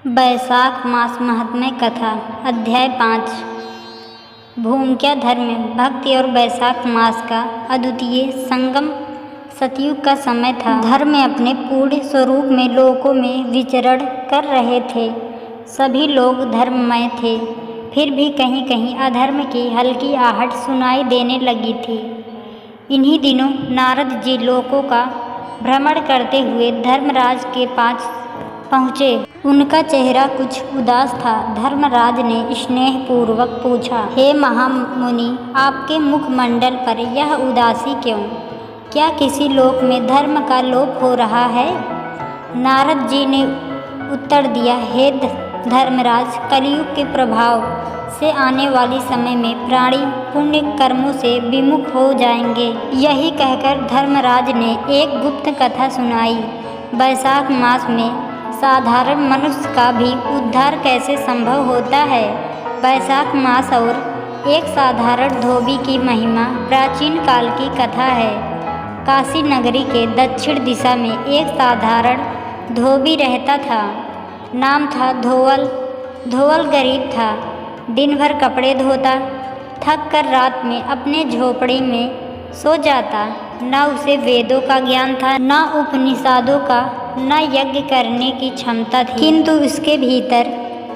बैसाख मास महात्म्य कथा अध्याय 5। भूमिका धर्म भक्ति और बैसाख मास का अद्वितीय संगम सतयुग का समय था। धर्म अपने पूर्ण स्वरूप में लोकों में विचरण कर रहे थे। सभी लोग धर्ममय थे, फिर भी कहीं कहीं अधर्म की हल्की आहट सुनाई देने लगी थी। इन्हीं दिनों नारद जी लोकों का भ्रमण करते हुए धर्मराज के पास पहुँचे। उनका चेहरा कुछ उदास था। धर्मराज ने स्नेहपूर्वक पूछा, हे महामुनि, आपके मुखमंडल पर यह उदासी क्यों? क्या किसी लोक में धर्म का लोप हो रहा है? नारद जी ने उत्तर दिया, हे धर्मराज, कलयुग के प्रभाव से आने वाले समय में प्राणी पुण्य कर्मों से विमुख हो जाएंगे। यही कहकर धर्मराज ने एक गुप्त कथा सुनाई। बैसाख मास में साधारण मनुष्य का भी उद्धार कैसे संभव होता है? बैसाख मास और एक साधारण धोबी की महिमा प्राचीन काल की कथा है। काशी नगरी के दक्षिण दिशा में एक साधारण धोबी रहता था। नाम था धोवल। धोवल गरीब था। दिन भर कपड़े धोता, थक कर रात में अपने झोपड़ी में सो जाता। न उसे वेदों का ज्ञान था, न उपनिषदों का, न यज्ञ करने की क्षमता थी, किंतु उसके भीतर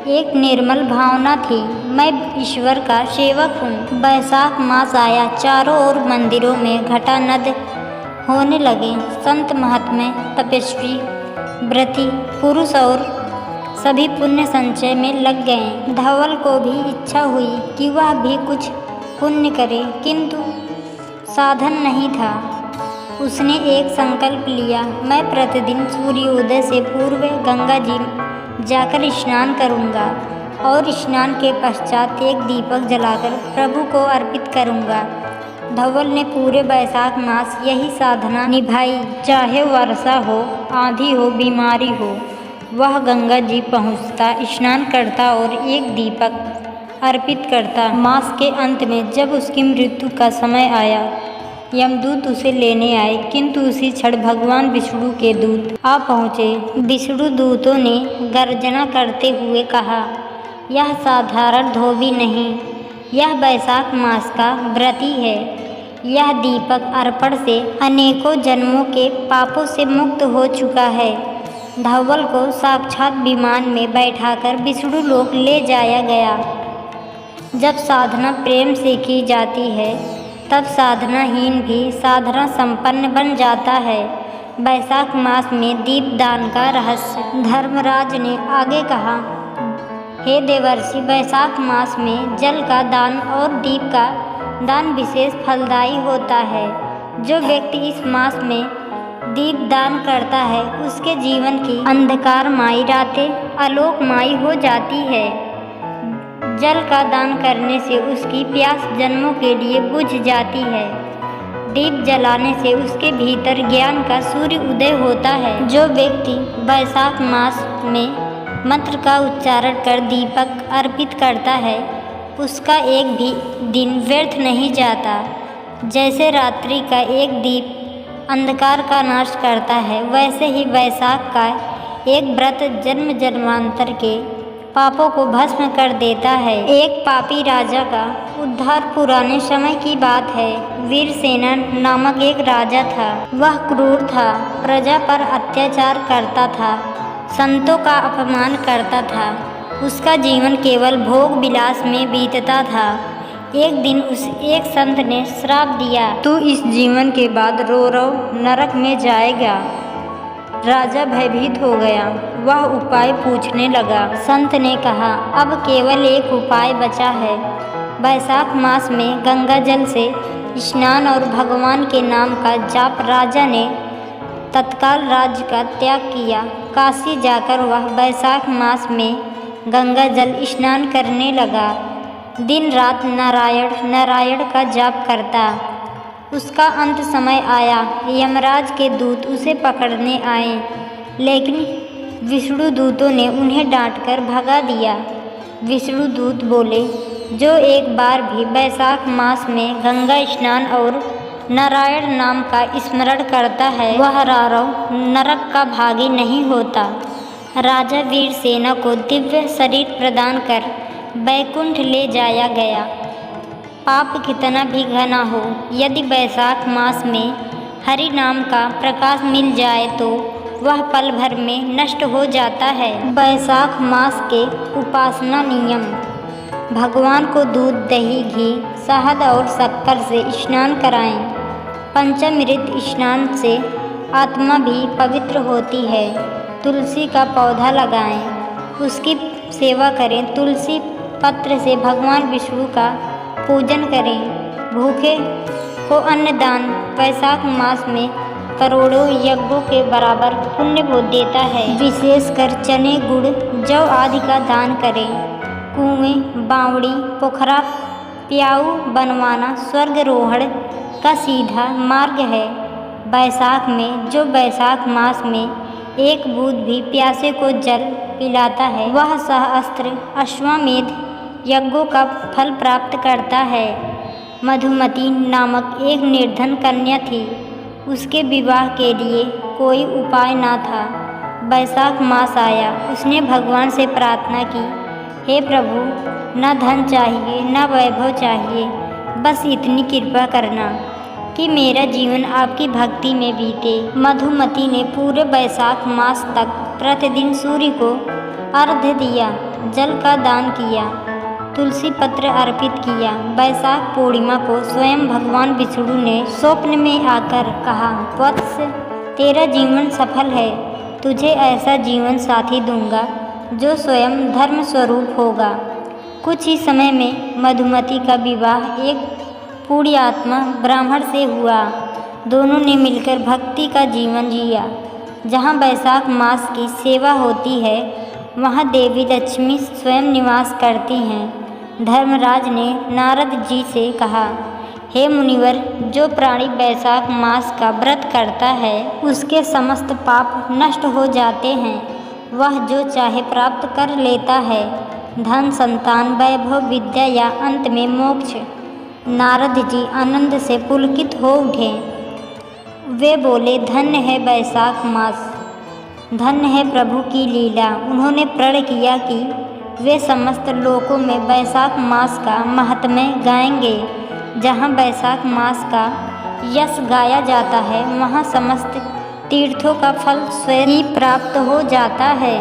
एक निर्मल भावना थी, मैं ईश्वर का सेवक हूँ। बैसाख मास आया, चारों ओर मंदिरों में घटानद होने लगे। संत महात्मा, तपस्वी, व्रती पुरुष और सभी पुण्य संचय में लग गए। धवल को भी इच्छा हुई कि वह भी कुछ पुण्य करे, किंतु साधन नहीं था। उसने एक संकल्प लिया, मैं प्रतिदिन सूर्योदय से पूर्व गंगा जी जाकर स्नान करूंगा और स्नान के पश्चात एक दीपक जलाकर प्रभु को अर्पित करूंगा। धवल ने पूरे बैसाख मास यही साधना निभाई। चाहे वर्षा हो, आंधी हो, बीमारी हो, वह गंगा जी पहुंचता, स्नान करता और एक दीपक अर्पित करता। मास के अंत में जब उसकी मृत्यु का समय आया, यमदूत उसे लेने आए, किंतु उसी क्षण भगवान विष्णु के दूत आ पहुँचे। विष्णु दूतों ने गर्जना करते हुए कहा, यह साधारण धोबी नहीं, यह बैसाख मास का व्रती है। यह दीपक अर्पण से अनेकों जन्मों के पापों से मुक्त हो चुका है। धवल को साक्षात विमान में बैठाकर विष्णु लोक ले जाया गया। जब साधना प्रेम से की जाती है, तब साधनाहीन भी साधना संपन्न बन जाता है। बैसाख मास में दीपदान का रहस्य। धर्मराज ने आगे कहा, हे देवर्षि, बैसाख मास में जल का दान और दीप का दान विशेष फलदायी होता है। जो व्यक्ति इस मास में दीपदान करता है, उसके जीवन की अंधकारमयी रातें आलोकमयी हो जाती है। जल का दान करने से उसकी प्यास जन्मों के लिए बुझ जाती है। दीप जलाने से उसके भीतर ज्ञान का सूर्य उदय होता है। जो व्यक्ति बैसाख मास में मंत्र का उच्चारण कर दीपक अर्पित करता है, उसका एक भी दिन व्यर्थ नहीं जाता। जैसे रात्रि का एक दीप अंधकार का नाश करता है, वैसे ही बैसाख का एक व्रत जन्म जन्मांतर के पापों को भस्म कर देता है। एक पापी राजा का उद्धार पुराने समय की बात है। वीरसेन नामक एक राजा था। वह क्रूर था, प्रजा पर अत्याचार करता था, संतों का अपमान करता था। उसका जीवन केवल भोग विलास में बीतता था। एक दिन उस एक संत ने श्राप दिया, तू इस जीवन के बाद रो नरक में जाएगा। राजा भयभीत हो गया। वह उपाय पूछने लगा। संत ने कहा, अब केवल एक उपाय बचा है। बैसाख मास में गंगा जल से स्नान और भगवान के नाम का जाप। राजा ने तत्काल राज्य का त्याग किया। काशी जाकर वह बैसाख मास में गंगा जल स्नान करने लगा। दिन रात नारायण नारायण का जाप करता। उसका अंत समय आया। यमराज के दूत उसे पकड़ने आए, लेकिन विष्णु दूतों ने उन्हें डांटकर भगा दिया। विष्णु दूत बोले, जो एक बार भी बैसाख मास में गंगा स्नान और नारायण नाम का स्मरण करता है, वह रारो नरक का भागी नहीं होता। राजा वीरसेन को दिव्य शरीर प्रदान कर बैकुंठ ले जाया गया। पाप कितना भी घना हो, यदि वैशाख मास में हरि नाम का प्रकाश मिल जाए तो वह पल भर में नष्ट हो जाता है। वैशाख मास के उपासना नियम। भगवान को दूध, दही, घी, शहद और शक्कर से स्नान कराएं। पंचामृत स्नान से आत्मा भी पवित्र होती है। तुलसी का पौधा लगाएं, उसकी सेवा करें। तुलसी पत्र से भगवान विष्णु का पूजन करें। भूखे को अन्नदान वैशाख मास में करोड़ों यज्ञों के बराबर पुण्य को देता है। विशेषकर चने, गुड़, जौ आदि का दान करें। कुएं, बावड़ी, पोखरा, प्याऊ बनवाना स्वर्गारोहण का सीधा मार्ग है। वैशाख में जो वैशाख मास में एक बूंद भी प्यासे को जल पिलाता है, वह सहस्त्र अश्वमेध यज्ञों का फल प्राप्त करता है। मधुमती नामक एक निर्धन कन्या थी। उसके विवाह के लिए कोई उपाय न था। वैशाख मास आया, उसने भगवान से प्रार्थना की, हे प्रभु, न धन चाहिए न वैभव चाहिए, बस इतनी कृपा करना कि मेरा जीवन आपकी भक्ति में बीते। मधुमती ने पूरे वैशाख मास तक प्रतिदिन सूर्य को अर्घ्य दिया, जल का दान किया, तुलसी पत्र अर्पित किया। वैशाख पूर्णिमा को स्वयं भगवान विष्णु ने स्वप्न में आकर कहा, वत्स, तेरा जीवन सफल है। तुझे ऐसा जीवन साथी दूंगा जो स्वयं धर्म स्वरूप होगा। कुछ ही समय में मधुमती का विवाह एक पुण्यात्मा ब्राह्मण से हुआ। दोनों ने मिलकर भक्ति का जीवन जिया। जहाँ वैशाख मास की सेवा होती है, वहाँ देवी लक्ष्मी स्वयं निवास करती हैं। धर्मराज ने नारद जी से कहा, हे मुनिवर, जो प्राणी वैशाख मास का व्रत करता है उसके समस्त पाप नष्ट हो जाते हैं। वह जो चाहे प्राप्त कर लेता है, धन, संतान, वैभव, विद्या या अंत में मोक्ष। नारद जी आनंद से पुलकित हो उठे। वे बोले, धन्य है वैशाख मास, धन्य है प्रभु की लीला। उन्होंने प्रण किया कि वे समस्त लोकों में वैशाख मास का महात्म्य गाएंगे। जहाँ वैशाख मास का यश गाया जाता है, वहाँ समस्त तीर्थों का फल स्वयं ही प्राप्त हो जाता है।